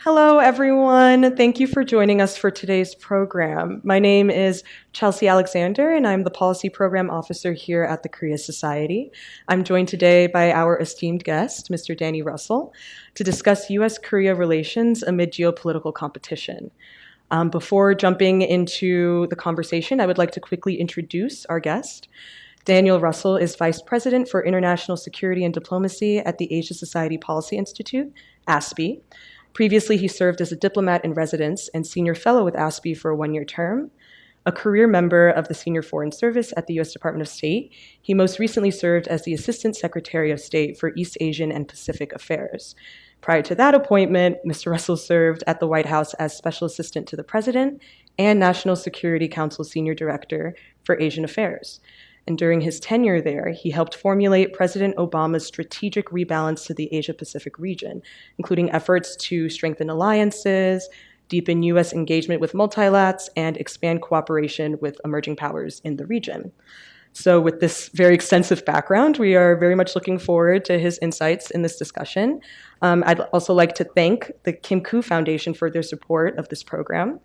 Hello, everyone. Thank you for joining us for today's program. My name is Chelsie Alexandre, and I'm the Policy Program Officer here at the Korea Society. I'm joined today by our esteemed guest, Mr. Daniel Russel, to discuss U.S. Korea relations amid geopolitical competition. Before jumping into the conversation, I would like to quickly introduce our guest. Daniel Russel is Vice President for International Security and Diplomacy at the Asia Society Policy Institute, ASPI. Previously, he served as a diplomat in residence and senior fellow with ASPI for a one-year term. A career member of the Senior Foreign Service at the U.S. Department of State, he most recently served as the Assistant Secretary of State for East Asian and Pacific Affairs. Prior to that appointment, Mr. Russell served at the White House as Special Assistant to the President and National Security Council Senior Director for Asian Affairs. And during his tenure there, he helped formulate President Obama's strategic rebalance to the Asia-Pacific region, including efforts to strengthen alliances, deepen U.S. engagement with multilaterals, and expand cooperation with emerging powers in the region. So with this very extensive background, we are very much looking forward to his insights in this discussion. I'd also like to thank the Kim Koo Foundation for their support of this program.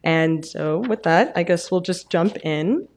And so with that, I guess we'll just jump in.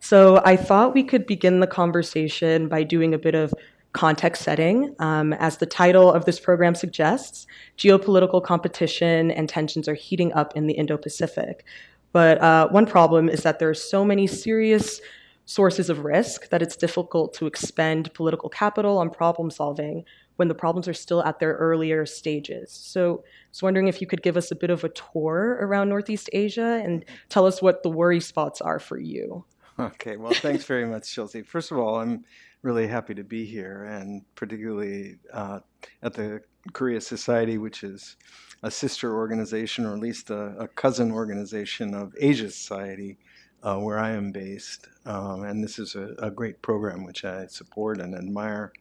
So I thought we could begin the conversation by doing a bit of context setting. As the title of this program suggests, geopolitical competition and tensions are heating up in the Indo-Pacific. But one problem is that there are so many serious sources of risk that it's difficult to expend political capital on problem solving when the problems are still at their earlier stages. So I was wondering if you could give us a bit of a tour around Northeast Asia and tell us what the worry spots are for you. Okay, well, thanks very much, Chelsie. First of all, I'm really happy to be here, and particularly at the Korea Society, which is a sister organization, or at least a cousin organization of Asia Society, where I am based. And this is a great program which I support and admire.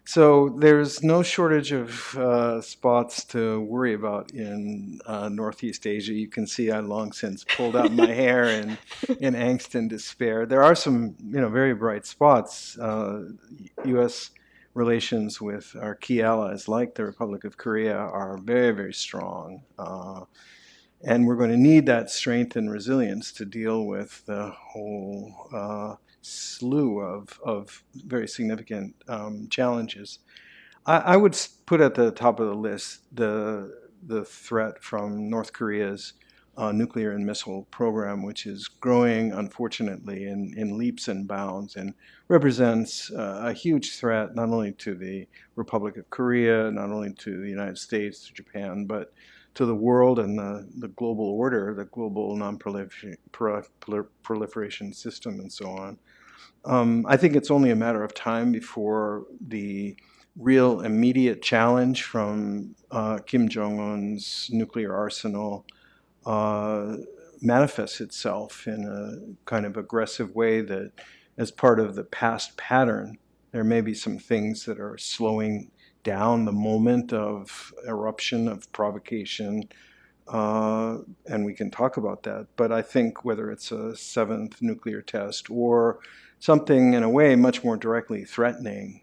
So there's no shortage of spots to worry about in Northeast Asia. You can see I long since pulled out my hair in angst and despair. There are some, very bright spots. U.S. relations with our key allies, like the Republic of Korea, are very, very strong. And we're going to need that strength and resilience to deal with the whole slew of very significant challenges. I would put at the top of the list the threat from North Korea's nuclear and missile program, which is growing, unfortunately, in leaps and bounds, and represents a huge threat not only to the Republic of Korea, not only to the United States, to Japan, but to the world and the global order, the global non-proliferation system, and so on. I think it's only a matter of time before the real immediate challenge from Kim Jong-un's nuclear arsenal manifests itself in a kind of aggressive way that, as part of the past pattern, there may be some things that are slowing down the moment of eruption, of provocation, and we can talk about that. But I think whether it's a seventh nuclear test or something in a way much more directly threatening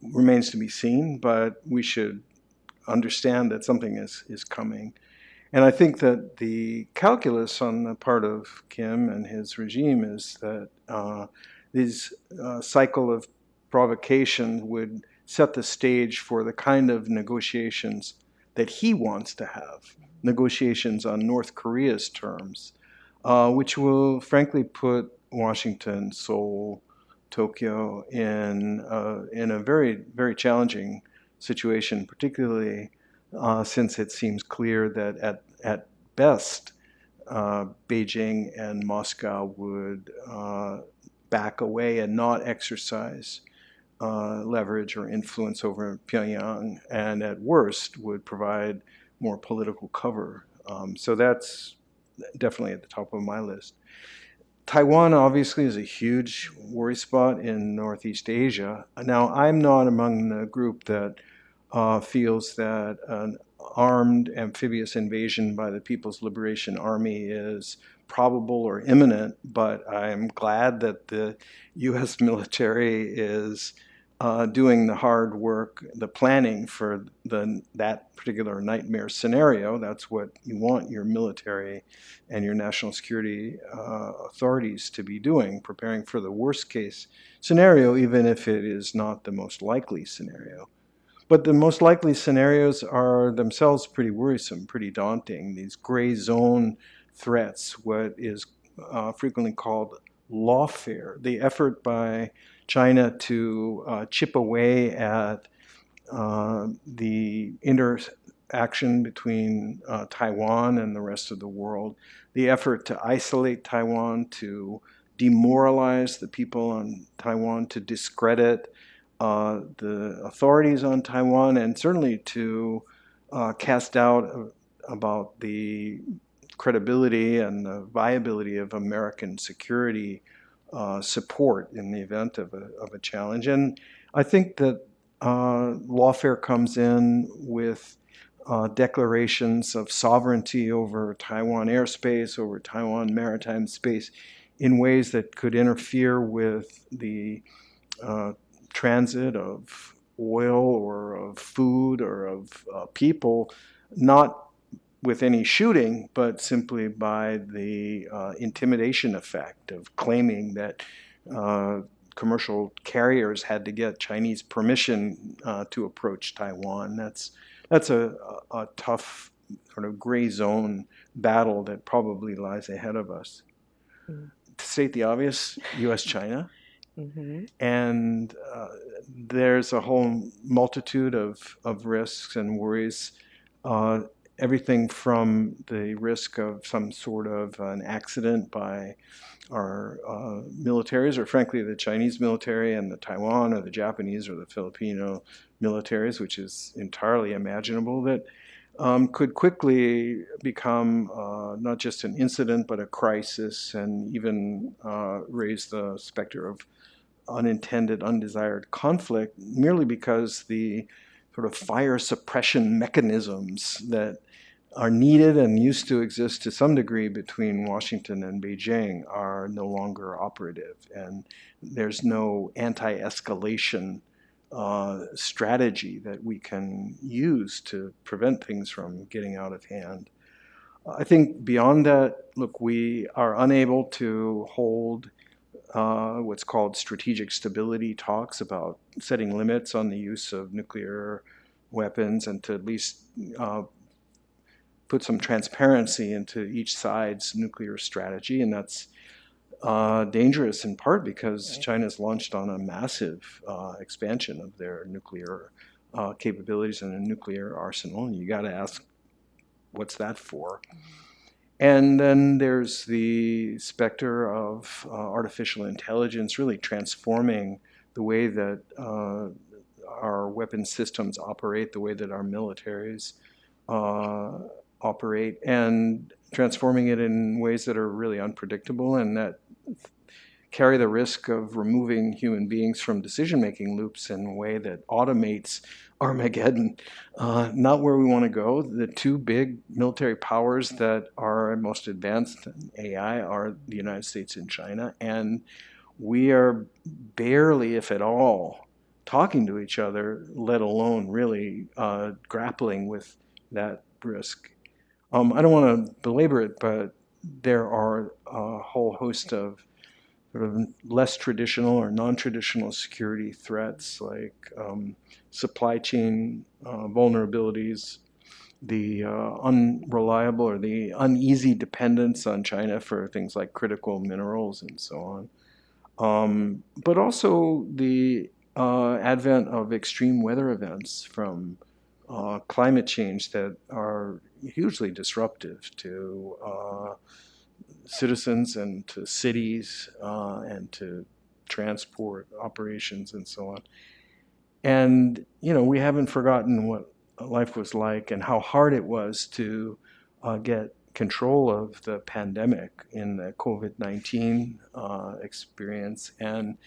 remains to be seen, but we should understand that something is coming. And I think that the calculus on the part of Kim and his regime is that this cycle of provocation would set the stage for the kind of negotiations that he wants to have, negotiations on North Korea's terms, which will frankly put Washington, Seoul, Tokyo in a very, very challenging situation, particularly since it seems clear that at best Beijing and Moscow would back away and not exercise leverage or influence over Pyongyang, and at worst would provide more political cover. So that's definitely at the top of my list. Taiwan obviously is a huge worry spot in Northeast Asia. Now, I'm not among the group that feels that an armed amphibious invasion by the People's Liberation Army is probable or imminent, but I'm glad that the U.S. military is doing the hard work, the planning for that particular nightmare scenario. That's what you want your military and your national security authorities to be doing, preparing for the worst case scenario, even if it is not the most likely scenario. But the most likely scenarios are themselves pretty worrisome, pretty daunting. These gray zone threats, what is frequently called lawfare, the effort by China to chip away at the interaction between Taiwan and the rest of the world, the effort to isolate Taiwan, to demoralize the people on Taiwan, to discredit the authorities on Taiwan, and certainly to cast doubt about the credibility and the viability of American security support in the event of a challenge. And I think that lawfare comes in with declarations of sovereignty over Taiwan airspace, over Taiwan maritime space, in ways that could interfere with the transit of oil or of food or of people, not with any shooting, but simply by the intimidation effect of claiming that commercial carriers had to get Chinese permission to approach Taiwan. That's a tough sort of gray zone battle that probably lies ahead of us. Mm. To state the obvious, U.S.-China. Mm-hmm. And there's a whole multitude of risks and worries. Everything from the risk of some sort of an accident by our militaries, or frankly the Chinese military and the Taiwan or the Japanese or the Filipino militaries, which is entirely imaginable, that could quickly become not just an incident but a crisis, and even raise the specter of unintended, undesired conflict, merely because the sort of fire suppression mechanisms that are needed and used to exist to some degree between Washington and Beijing are no longer operative. And there's no anti-escalation strategy that we can use to prevent things from getting out of hand. I think beyond that, look, we are unable to hold what's called strategic stability talks about setting limits on the use of nuclear weapons, and to at least put some transparency into each side's nuclear strategy. And that's dangerous in part because China's launched on a massive expansion of their nuclear capabilities and a nuclear arsenal. And you got to ask, what's that for? And then there's the specter of artificial intelligence really transforming the way that our weapon systems operate, the way that our militaries operate, and transforming it in ways that are really unpredictable and that carry the risk of removing human beings from decision-making loops in a way that automates Armageddon. Not where we want to go. The two big military powers that are most advanced in AI are the United States and China, and we are barely, if at all, talking to each other, let alone really grappling with that risk. I don't want to belabor it, but there are a whole host of sort of less traditional or non-traditional security threats like supply chain vulnerabilities, the unreliable or the uneasy dependence on China for things like critical minerals and so on. But also the advent of extreme weather events from climate change that are hugely disruptive to citizens and to cities and to transport operations and so on. And, you know, we haven't forgotten what life was like and how hard it was to get control of the pandemic in the COVID-19 experience. And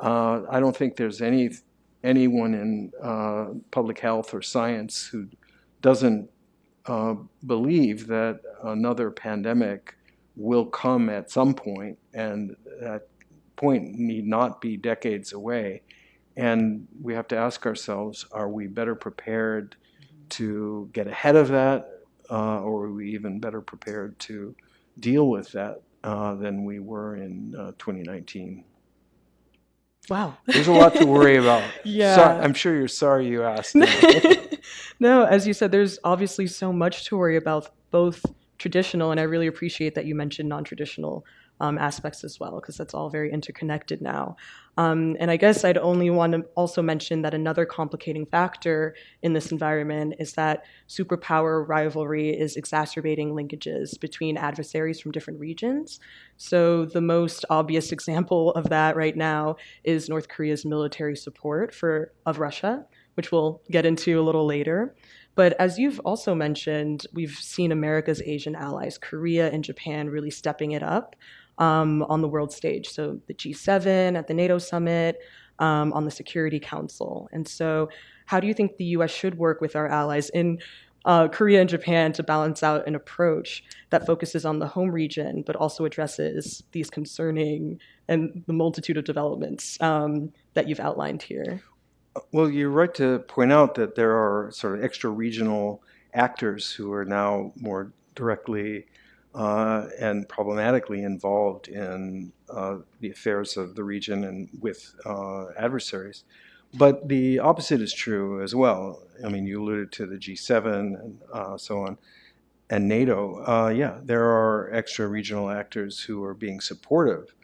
I don't think there's anyone in public health or science who doesn't believe that another pandemic will come at some point, and that point need not be decades away. And we have to ask ourselves, are we better prepared to get ahead of that, or are we even better prepared to deal with that than we were in 2019? Wow. There's a lot to worry about. Yeah. I'm sure you're sorry you asked me. No, as you said, there's obviously so much to worry about, both traditional, and I really appreciate that you mentioned non-traditional aspects as well, because that's all very interconnected now. And I guess I'd only want to also mention that another complicating factor in this environment is that superpower rivalry is exacerbating linkages between adversaries from different regions. So the most obvious example of that right now is North Korea's military support of Russia, which we'll get into a little later. But as you've also mentioned, we've seen America's Asian allies, Korea and Japan, really stepping it up on the world stage. So the G7 at the NATO summit, on the Security Council. And so, how do you think the US should work with our allies in Korea and Japan to balance out an approach that focuses on the home region, but also addresses these concerning and the multitude of developments that you've outlined here? Well, you're right to point out that there are sort of extra regional actors who are now more directly and problematically involved in the affairs of the region and with adversaries. But the opposite is true as well. I mean, you alluded to the G7 and so on, and NATO. Yeah, there are extra regional actors who are being supportive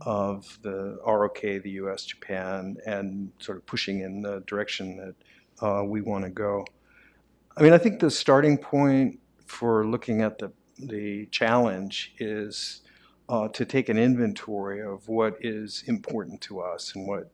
of the ROK, the U.S., Japan, and sort of pushing in the direction that we want to go. I mean, I think the starting point for looking at the challenge is to take an inventory of what is important to us and what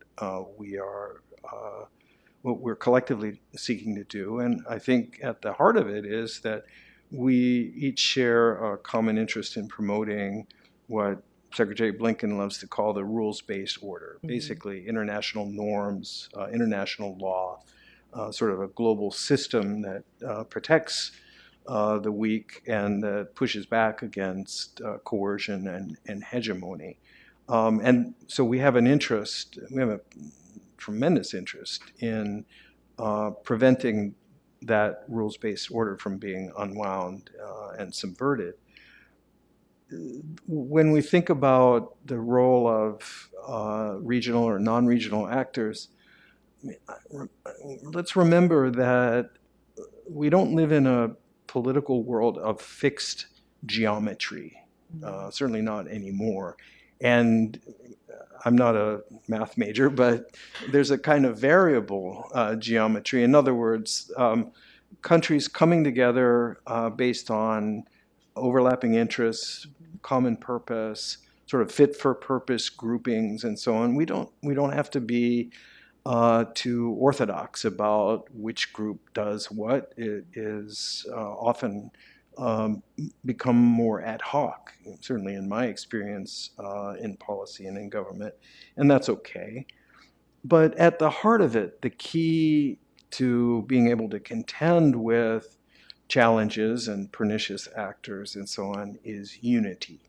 what we're collectively seeking to do. And I think at the heart of it is that we each share a common interest in promoting what Secretary Blinken loves to call the rules-based order, basically international norms, international law, sort of a global system that protects the weak and pushes back against coercion and hegemony. And so we have a tremendous interest in preventing that rules-based order from being unwound and subverted. When we think about the role of regional or non-regional actors, let's remember that we don't live in a political world of fixed geometry, certainly not anymore. And I'm not a math major, but there's a kind of variable geometry. In other words, countries coming together based on overlapping interests, common purpose, sort of fit for purpose groupings, and so on. We don't have to be too orthodox about which group does what. It is often become more ad hoc, certainly in my experience in policy and in government, and that's okay. But at the heart of it, the key to being able to contend with challenges and pernicious actors and so on is unity.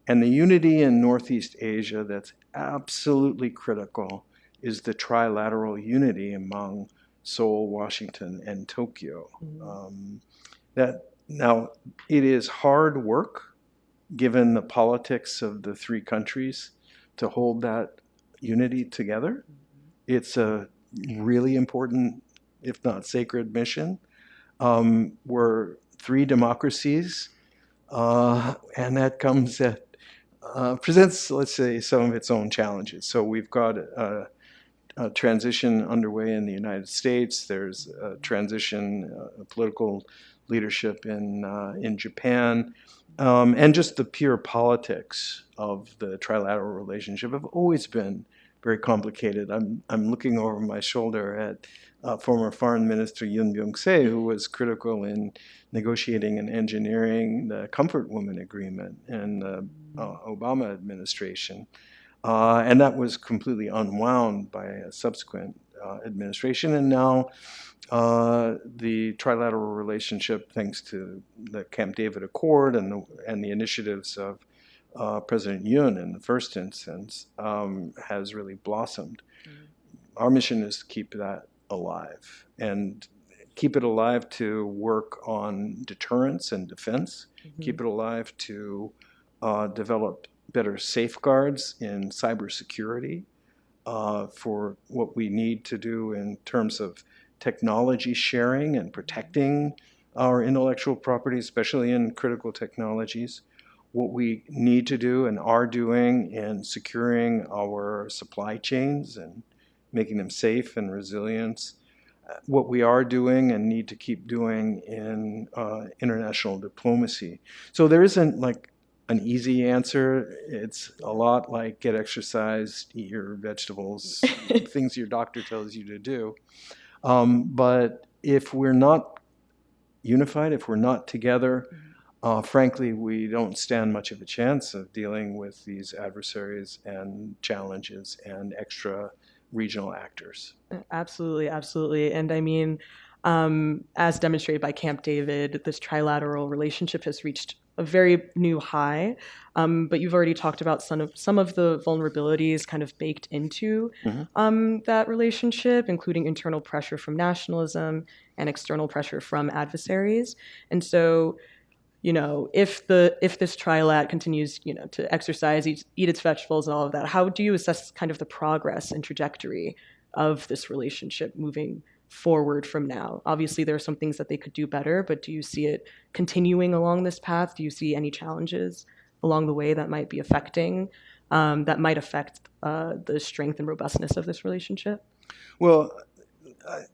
And the unity in Northeast Asia that's absolutely critical is the trilateral unity among Seoul, Washington, and Tokyo. Now, it is hard work, given the politics of the three countries, to hold that unity together. It's a really important, if not sacred, mission. We're three democracies, and that comes at presents, let's say, some of its own challenges. So we've got a transition underway in the United States. There's a transition, political leadership in Japan, and just the pure politics of the trilateral relationship have always been very complicated. I'm looking over my shoulder at former Foreign Minister Yoon Byung-se, who was critical in negotiating and engineering the Comfort Women Agreement in the Obama administration. And that was completely unwound by a subsequent administration. And now the trilateral relationship, thanks to the Camp David Accord and the initiatives of President Yoon in the first instance, has really blossomed. our mission is to keep that alive and keep it alive to work on deterrence and defense, keep it alive to develop better safeguards in cybersecurity for what we need to do in terms of technology sharing and protecting our intellectual property, especially in critical technologies. What we need to do and are doing in securing our supply chains and making them safe and resilient. What we are doing and need to keep doing in international diplomacy. So there isn't like an easy answer. It's a lot like get exercise, eat your vegetables, things your doctor tells you to do. But if we're not unified, if we're not together, frankly, we don't stand much of a chance of dealing with these adversaries and challenges and extra regional actors. Absolutely, absolutely. And I mean, as demonstrated by Camp David, this trilateral relationship has reached a very new high. But you've already talked about some of the vulnerabilities kind of baked into that relationship, including internal pressure from nationalism and external pressure from adversaries. And so, if this trilat continues, to exercise, eat its vegetables and all of that, how do you assess kind of the progress and trajectory of this relationship moving forward from now? Obviously, there are some things that they could do better, but do you see it continuing along this path? Do you see any challenges along the way that might be that might affect the strength and robustness of this relationship? Well,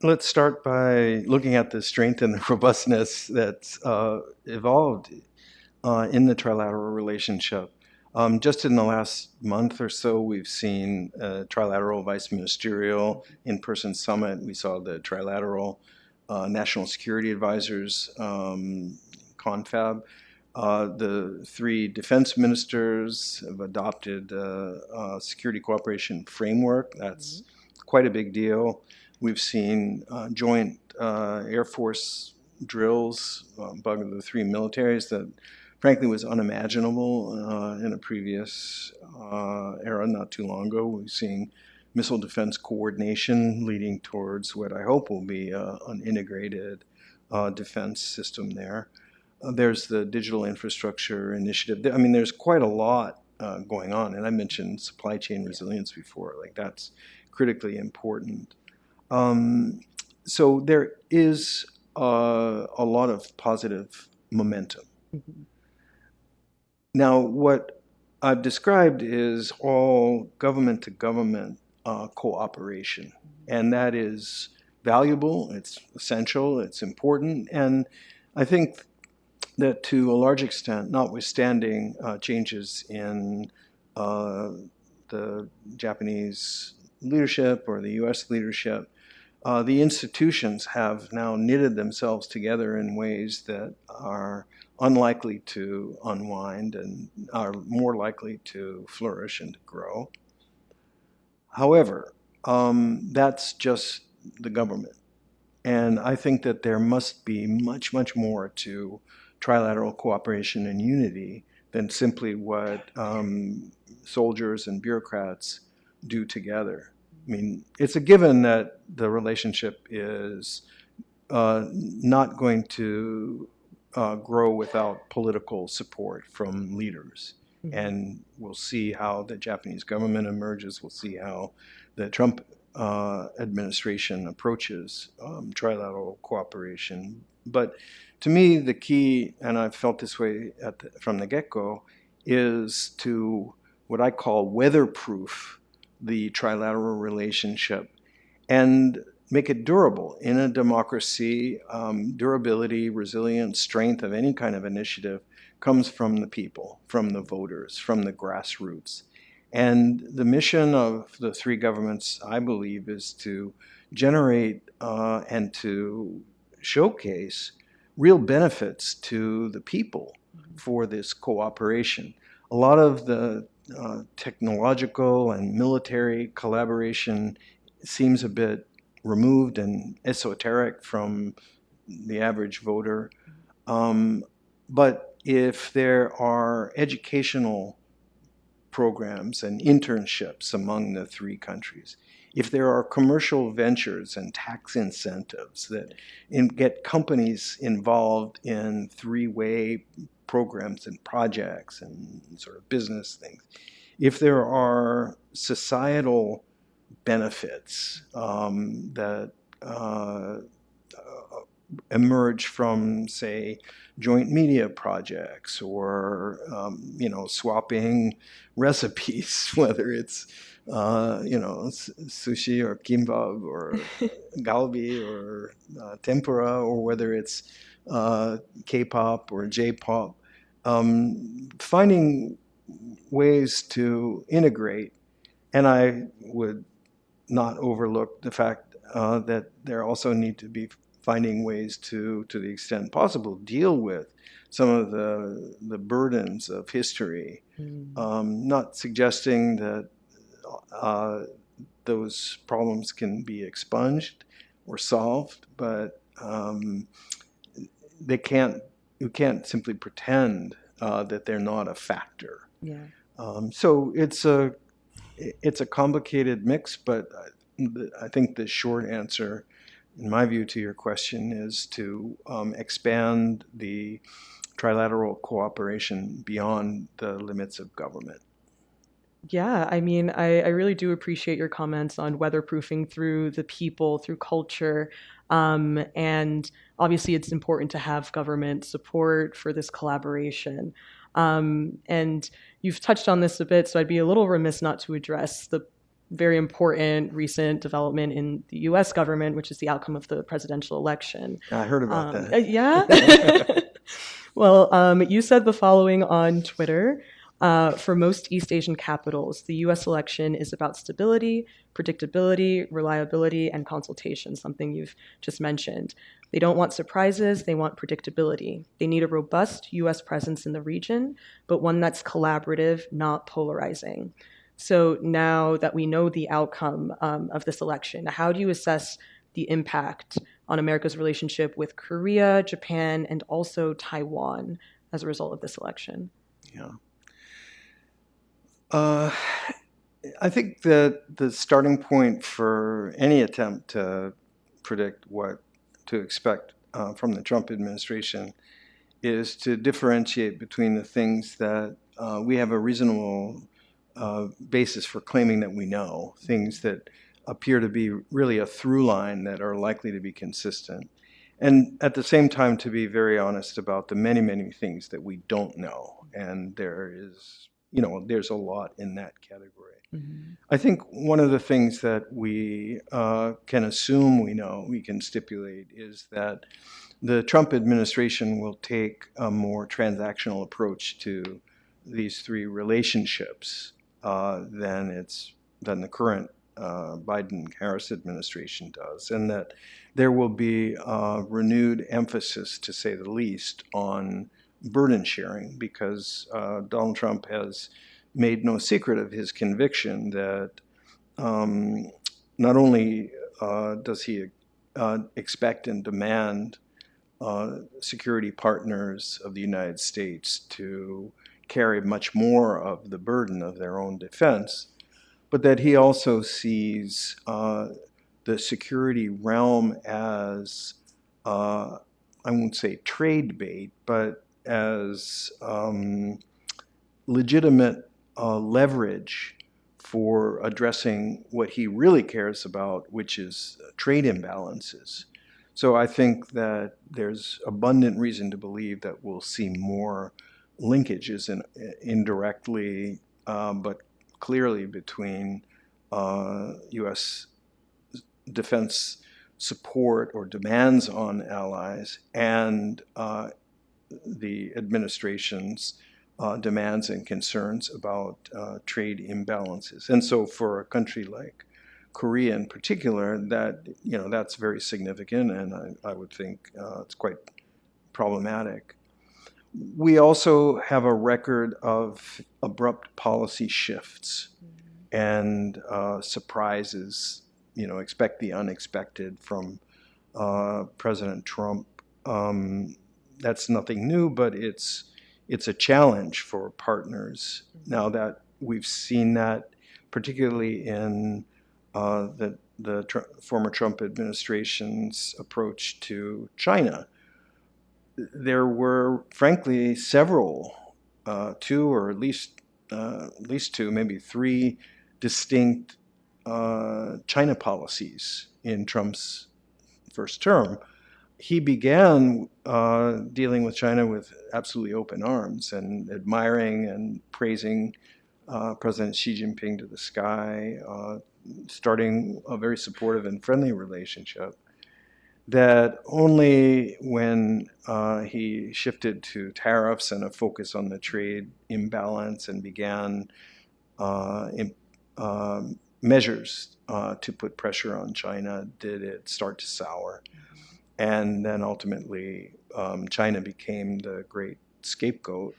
let's start by looking at the strength and the robustness that's evolved in the trilateral relationship. Just in the last month or so, we've seen a trilateral vice ministerial in-person summit. We saw the trilateral national security advisors confab. The three defense ministers have adopted a security cooperation framework. That's quite a big deal. We've seen joint Air Force drills by the three militaries that frankly was unimaginable in a previous era not too long ago. We've seen missile defense coordination leading towards what I hope will be an integrated defense system there. There's the digital infrastructure initiative. I mean, there's quite a lot going on. And I mentioned supply chain resilience before. Like, that's critically important. So there is a lot of positive momentum. Now, what I've described is all government-to-government cooperation, and that is valuable, it's essential, it's important, and I think that to a large extent, notwithstanding changes in the Japanese leadership or the U.S. leadership, the institutions have now knitted themselves together in ways that are unlikely to unwind and are more likely to flourish and to grow. However, that's just the government. And I think that there must be much, much more to trilateral cooperation and unity than simply what soldiers and bureaucrats do together. I mean, it's a given that the relationship is not going to grow without political support from leaders. And we'll see how the Japanese government emerges. We'll see how the Trump administration approaches trilateral cooperation. But to me, the key, and I've felt this way from the get-go, is to what I call weatherproof the trilateral relationship and make it durable. In a democracy, durability, resilience, strength of any kind of initiative comes from the people, from the voters, from the grassroots. And the mission of the three governments, I believe, is to generate and to showcase real benefits to the people for this cooperation. A lot of the technological and military collaboration seems a bit removed and esoteric from the average voter. But if there are educational programs and internships among the three countries, if there are commercial ventures and tax incentives that get companies involved in three-way programs and projects and sort of business things, if there are societal benefits that emerge from, say, joint media projects or swapping recipes, whether it's sushi or kimbap or galbi or tempura, or whether it's K-pop or J-pop, finding ways to integrate. And I would not overlook the fact that there also need to be finding ways to the extent possible, deal with some of the burdens of history. Not suggesting that those problems can be expunged or solved, but you can't simply pretend that they're not a factor. Yeah. So it's a complicated mix, but I think the short answer, in my view, to your question is to expand the trilateral cooperation beyond the limits of government. Yeah, I mean, I really do appreciate your comments on weatherproofing through the people, through culture. And obviously, it's important to have government support for this collaboration. And you've touched on this a bit, so I'd be a little remiss not to address the very important recent development in the U.S. government, which is the outcome of the presidential election. I heard about that. Yeah. Well, you said the following on Twitter. For most East Asian capitals, the U.S. election is about stability, predictability, reliability, and consultation, something you've just mentioned. They don't want surprises, they want predictability. They need a robust U.S. presence in the region, but one that's collaborative, not polarizing. So now that we know the outcome of this election, how do you assess the impact on America's relationship with Korea, Japan, and also Taiwan as a result of this election? Yeah. I think that the starting point for any attempt to predict what to expect from the Trump administration is to differentiate between the things that we have a reasonable basis for claiming that we know, things that appear to be really a through line that are likely to be consistent, and at the same time to be very honest about the many, many things that we don't know. And there's a lot in that category. Mm-hmm. I think one of the things that we can assume we can stipulate, is that the Trump administration will take a more transactional approach to these three relationships than the current Biden-Harris administration does, and that there will be a renewed emphasis, to say the least, on burden sharing, because Donald Trump has made no secret of his conviction that not only does he expect and demand security partners of the United States to carry much more of the burden of their own defense, but that he also sees the security realm as, I won't say trade bait, but as legitimate leverage for addressing what he really cares about, which is trade imbalances. So I think that there's abundant reason to believe that we'll see more linkages indirectly, but clearly between U.S. defense support or demands on allies and the administration's demands and concerns about trade imbalances. And so for a country like Korea in particular, that's very significant, and I would think it's quite problematic. We also have a record of abrupt policy shifts and surprises. Expect the unexpected from President Trump. That's nothing new, but it's a challenge for partners now that we've seen that, particularly in former Trump administration's approach to China. There were, frankly, several, two or at least two, maybe three distinct China policies in Trump's first term. He began dealing with China with absolutely open arms and admiring and praising President Xi Jinping to the sky, starting a very supportive and friendly relationship. That only when he shifted to tariffs and a focus on the trade imbalance and began measures to put pressure on China did it start to sour. And then ultimately, China became the great scapegoat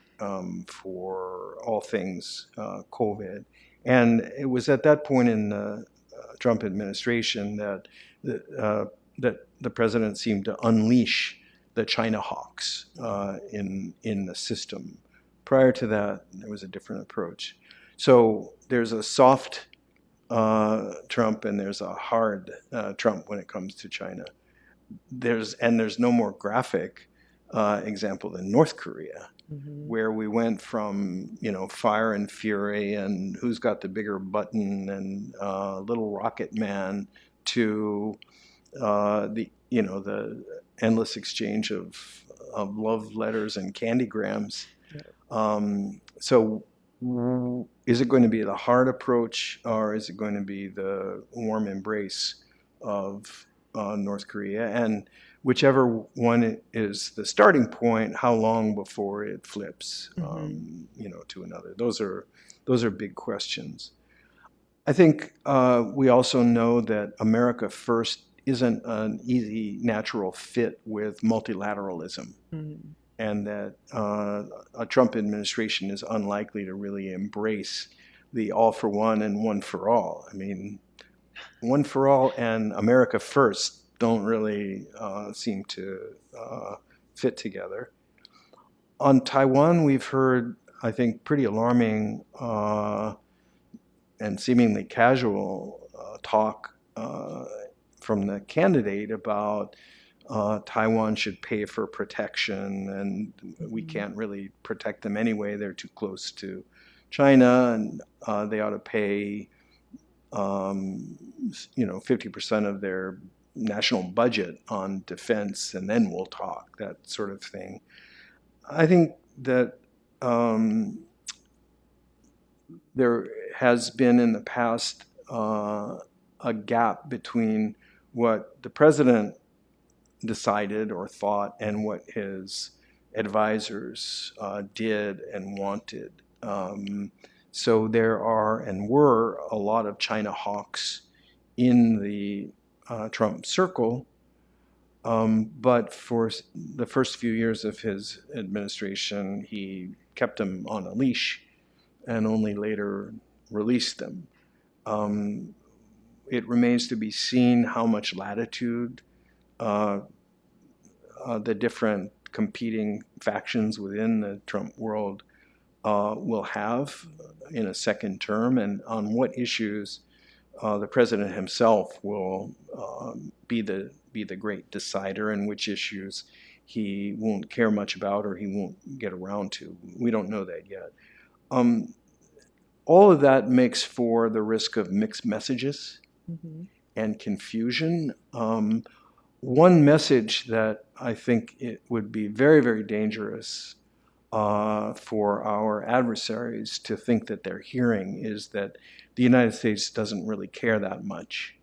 for all things COVID. And it was at that point in the Trump administration that the president seemed to unleash the China hawks in the system. Prior to that, there was a different approach. So there's a soft Trump and there's a hard Trump when it comes to China. There's no more graphic example than North Korea, where we went from fire and fury and who's got the bigger button and little rocket man to the endless exchange of love letters and candygrams. So is it going to be the hard approach or is it going to be the warm embrace of North Korea? And whichever one is the starting point, how long before it flips to another? Those are big questions. I think we also know that America first isn't an easy natural fit with multilateralism, and that a Trump administration is unlikely to really embrace the all for one and one for all. I mean, one for all and America first don't really seem to fit together. On Taiwan, we've heard, I think, pretty alarming and seemingly casual talk from the candidate about Taiwan should pay for protection and we can't really protect them anyway. They're too close to China and they ought to pay 50% of their national budget on defense and then we'll talk, that sort of thing. I think that there has been in the past a gap between what the president decided or thought and what his advisors did and wanted. So there are and were a lot of China hawks in the Trump circle, but for the first few years of his administration, he kept them on a leash and only later released them. It remains to be seen how much latitude the different competing factions within the Trump world will have in a second term, and on what issues the president himself will be the great decider, and which issues he won't care much about or he won't get around to. We don't know that yet. All of that makes for the risk of mixed messages and confusion. One message that I think it would be very, very dangerous for our adversaries to think that they're hearing is that the United States doesn't really care that much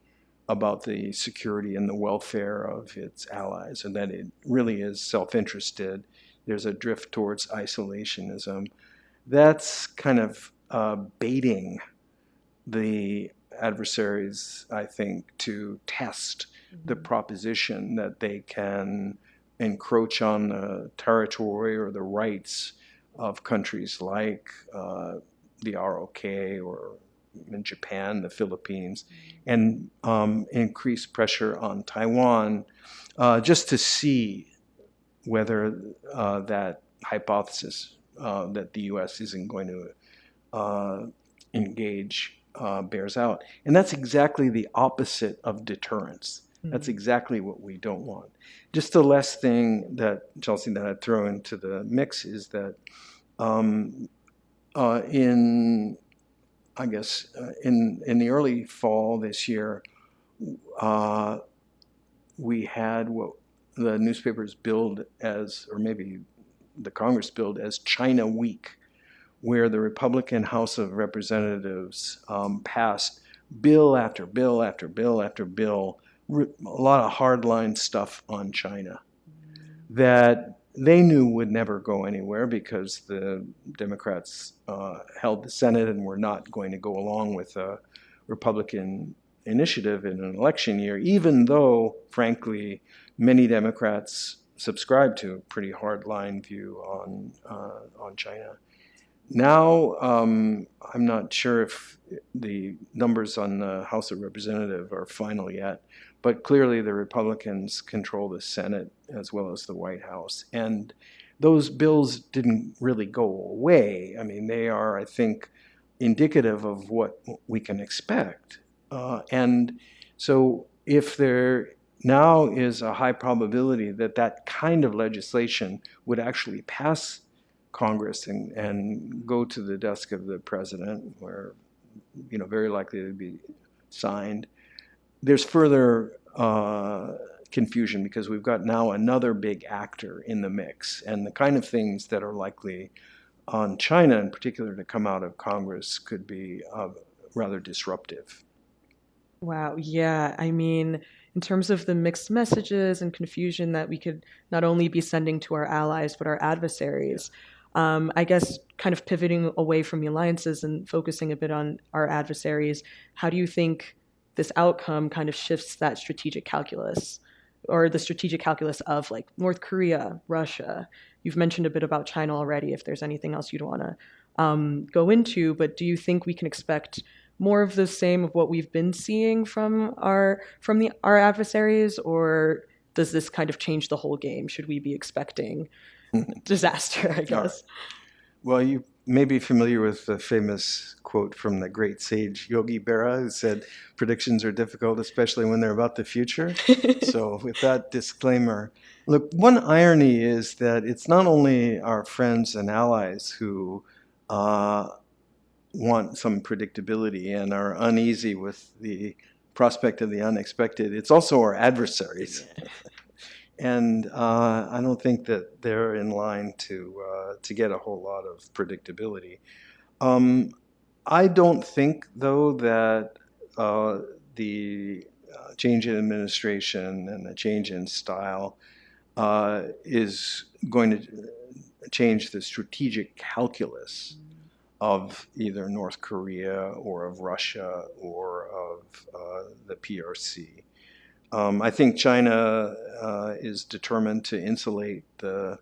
about the security and the welfare of its allies, and that it really is self-interested. There's a drift towards isolationism. That's kind of baiting the adversaries, I think, to test the proposition that they can encroach on the territory or the rights of countries like the ROK or in Japan, the Philippines, and increase pressure on Taiwan just to see whether that hypothesis that the U.S. isn't going to engage bears out. And that's exactly the opposite of deterrence. That's exactly what we don't want. Just the last thing that, Chelsie, that I'd throw into the mix is that in the early fall this year, we had what the newspapers billed as, or maybe the Congress billed as China Week, where the Republican House of Representatives passed bill after bill after bill after bill, a lot of hardline stuff on China that they knew would never go anywhere because the Democrats held the Senate and were not going to go along with a Republican initiative in an election year, even though, frankly, many Democrats subscribe to a pretty hardline view on China. Now, I'm not sure if the numbers on the House of Representatives are final yet, but clearly the Republicans control the Senate as well as the White House. And those bills didn't really go away. I mean, they are, I think, indicative of what we can expect. And so if there now is a high probability that that kind of legislation would actually pass Congress and go to the desk of the president, where very likely to be signed, there's further confusion because we've got now another big actor in the mix, and the kind of things that are likely on China in particular to come out of Congress could be rather disruptive. Wow, yeah. I mean, in terms of the mixed messages and confusion that we could not only be sending to our allies, but our adversaries, I guess kind of pivoting away from the alliances and focusing a bit on our adversaries, how do you think this outcome kind of shifts that strategic calculus or the strategic calculus of like North Korea, Russia? You've mentioned a bit about China already, if there's anything else you'd want to go into, but do you think we can expect more of the same of what we've been seeing from our adversaries, or does this kind of change the whole game? Should we be expecting disaster, I guess? Well, you may be familiar with the famous quote from the great sage Yogi Berra, who said, "Predictions are difficult, especially when they're about the future." So with that disclaimer, look, one irony is that it's not only our friends and allies who want some predictability and are uneasy with the prospect of the unexpected, it's also our adversaries. And I don't think that they're in line to get a whole lot of predictability. I don't think, though, that the change in administration and the change in style is going to change the strategic calculus of either North Korea or of Russia or of the PRC. I think China is determined to insulate the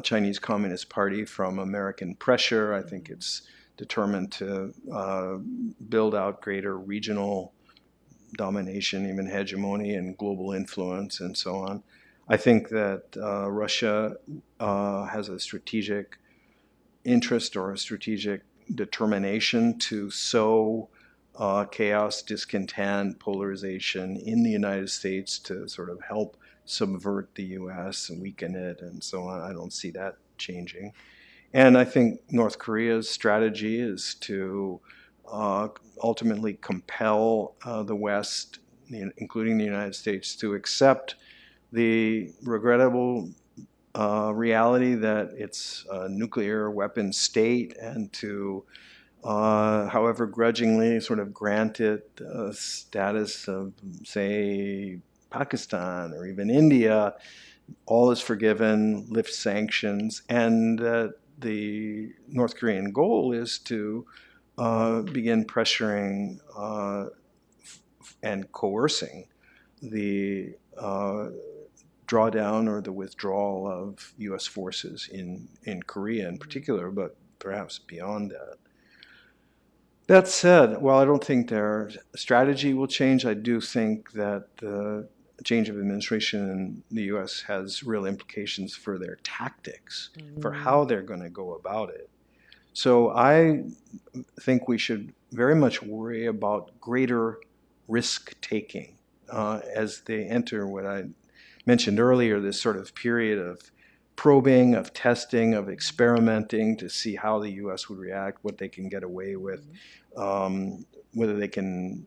Chinese Communist Party from American pressure. I think it's determined to build out greater regional domination, even hegemony and global influence and so on. I think that Russia has a strategic interest or a strategic determination to sow chaos, discontent, polarization in the United States to sort of help subvert the U.S. and weaken it and so on. I don't see that changing. And I think North Korea's strategy is to ultimately compel the West, including the United States, to accept the regrettable reality that it's a nuclear weapon state and to however grudgingly sort of grant it status of, say, Pakistan or even India. All is forgiven, lift sanctions, and the North Korean goal is to begin pressuring and coercing the drawdown or the withdrawal of U.S. forces in Korea in particular, but perhaps beyond that. That said, while I don't think their strategy will change, I do think that the change of administration in the U.S. has real implications for their tactics, for how they're going to go about it. So I think we should very much worry about greater risk taking as they enter what I mentioned earlier, this sort of period of probing, of testing, of experimenting to see how the U.S. would react, what they can get away with, whether they can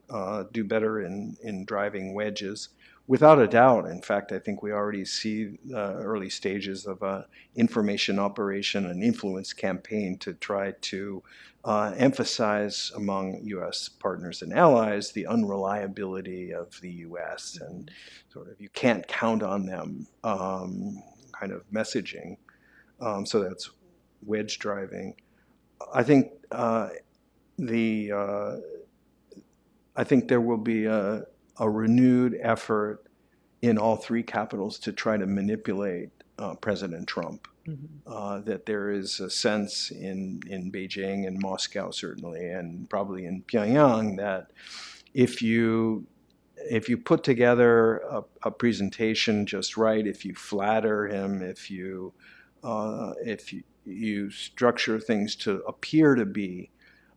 do better in driving wedges. Without a doubt, in fact, I think we already see early stages of an information operation, an influence campaign to try to emphasize among U.S. partners and allies the unreliability of the U.S. and sort of you can't count on them kind of messaging. So that's wedge driving. I think I think there will be a renewed effort in all three capitals to try to manipulate President Trump. That there is a sense in Beijing and Moscow certainly, and probably in Pyongyang, that if you put together a presentation just right, if you flatter him, if you structure things to appear to be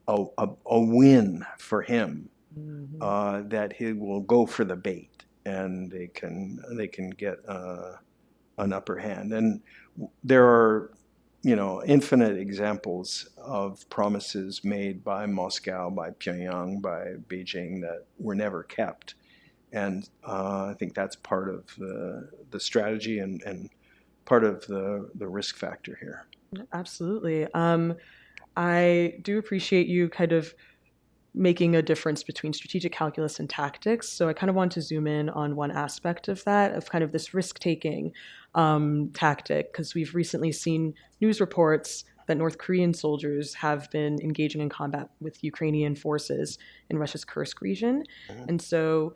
a win for him, that he will go for the bait, and they can get an upper hand. And there are, infinite examples of promises made by Moscow, by Pyongyang, by Beijing that were never kept. And I think that's part of the strategy and part of the risk factor here. Absolutely. I do appreciate you kind of making a difference between strategic calculus and tactics. So I kind of want to zoom in on one aspect of that, of kind of this risk-taking tactic, because we've recently seen news reports that North Korean soldiers have been engaging in combat with Ukrainian forces in Russia's Kursk region. And so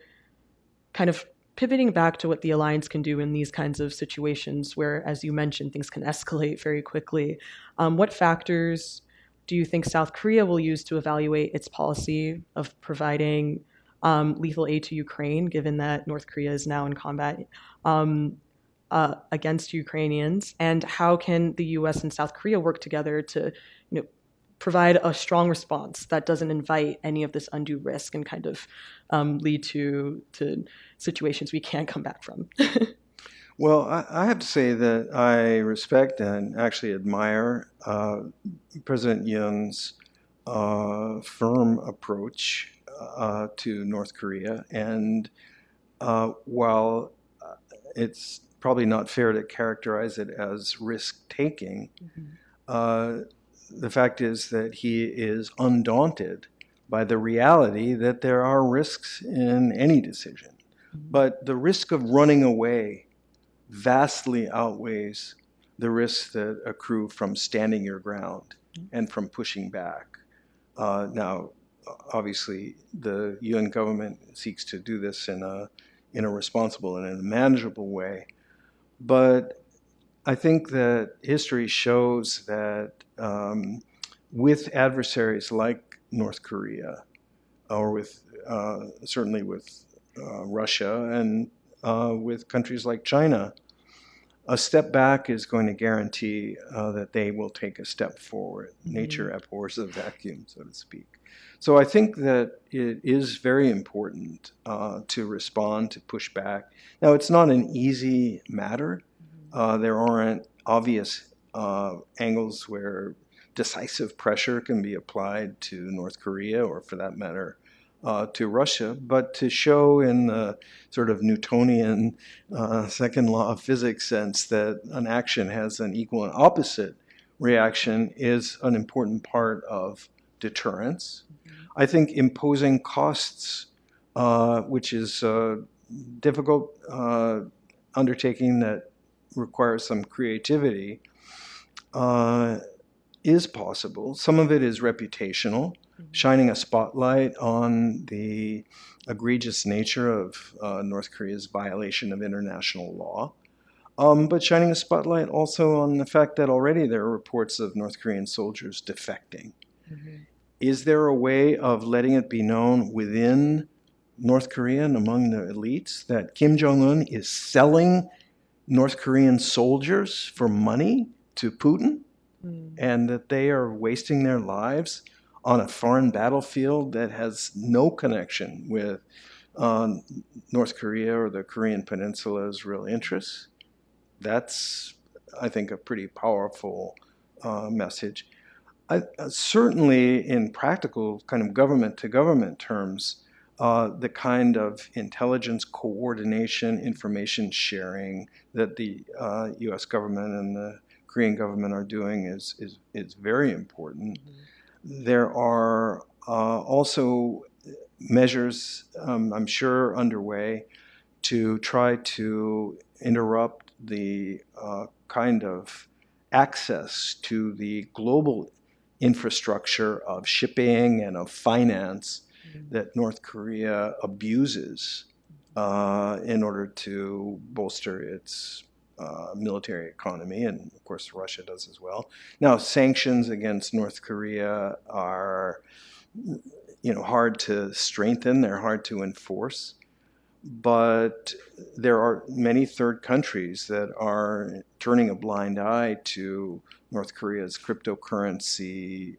kind of pivoting back to what the alliance can do in these kinds of situations where, as you mentioned, things can escalate very quickly, what factors do you think South Korea will use to evaluate its policy of providing lethal aid to Ukraine, given that North Korea is now in combat against Ukrainians? And how can the U.S. and South Korea work together to, provide a strong response that doesn't invite any of this undue risk and kind of lead to situations we can't come back from? Well, I have to say that I respect and actually admire President Yoon's firm approach to North Korea. And while it's probably not fair to characterize it as risk-taking, the fact is that he is undaunted by the reality that there are risks in any decision. But the risk of running away vastly outweighs the risks that accrue from standing your ground and from pushing back. Now, obviously, the UN government seeks to do this in a responsible and in a manageable way. But I think that history shows that with adversaries like North Korea, or with certainly with Russia and with countries like China, a step back is going to guarantee that they will take a step forward. Nature abhors a vacuum, so to speak. So I think that it is very important to respond, to push back. Now, it's not an easy matter. There aren't obvious angles where decisive pressure can be applied to North Korea, or for that matter, to Russia, but to show in the sort of Newtonian second law of physics sense that an action has an equal and opposite reaction is an important part of deterrence. I think imposing costs, which is a difficult undertaking that requires some creativity, is possible. Some of it is reputational, shining a spotlight on the egregious nature of North Korea's violation of international law, but shining a spotlight also on the fact that already there are reports of North Korean soldiers defecting. Is there a way of letting it be known within North Korea and among the elites that Kim Jong-un is selling North Korean soldiers for money to Putin? and that they are wasting their lives on a foreign battlefield that has no connection with North Korea or the Korean Peninsula's real interests. That's, I think, a pretty powerful message. Certainly, in practical kind of government-to-government terms, the kind of intelligence coordination, information sharing that the U.S. government and the Korean government are doing is very important. There are also measures, I'm sure, underway to try to interrupt the kind of access to the global infrastructure of shipping and of finance that North Korea abuses in order to bolster its military economy, and of course Russia does as well. Now, sanctions against North Korea are, hard to strengthen. They're hard to enforce. But there are many third countries that are turning a blind eye to North Korea's cryptocurrency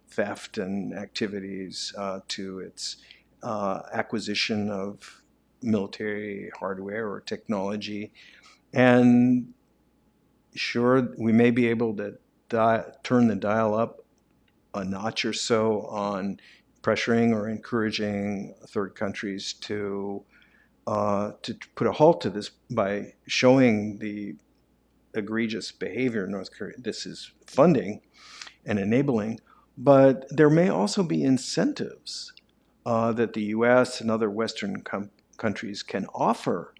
theft and activities, to its acquisition of military hardware or technology. And sure, we may be able to turn the dial up a notch or so on pressuring or encouraging third countries to put a halt to this by showing the egregious behavior in North Korea. This is funding and enabling, but there may also be incentives that the U.S. and other Western countries can offer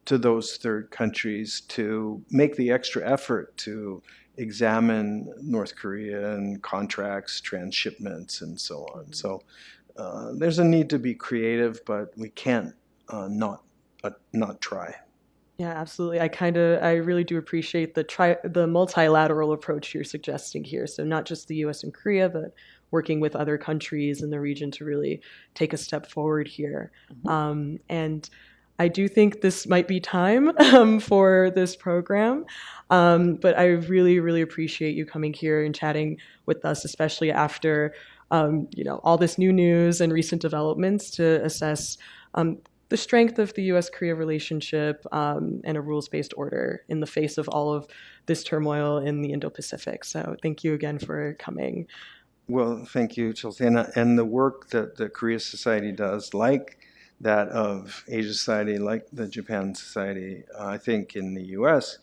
to those third countries to make the extra effort to examine North Korean contracts, transshipments, and so on. So there's a need to be creative, but we can't not try. Yeah, absolutely. I really do appreciate the multilateral approach you're suggesting here. So not just the U.S. and Korea, but working with other countries in the region to really take a step forward here. And I do think this might be time for this program, but I really, really appreciate you coming here and chatting with us, especially after all this new news and recent developments to assess the strength of the U.S.-Korea relationship and a rules-based order in the face of all of this turmoil in the Indo-Pacific. So thank you again for coming. Well, thank you, Chelsie. And the work that the Korea Society does, like that of Asia Society, like the Japan Society, I think in the U.S.,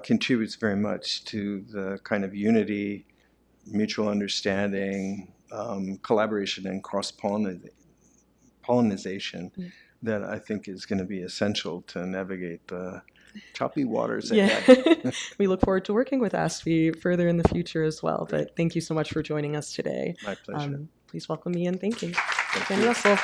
contributes very much to the kind of unity, mutual understanding, collaboration, and cross-pollination that I think is going to be essential to navigate the choppy waters ahead. We look forward to working with ASPI further in the future as well. But thank you so much for joining us today. My pleasure. Please welcome me and thank you. Thank Daniel Russel.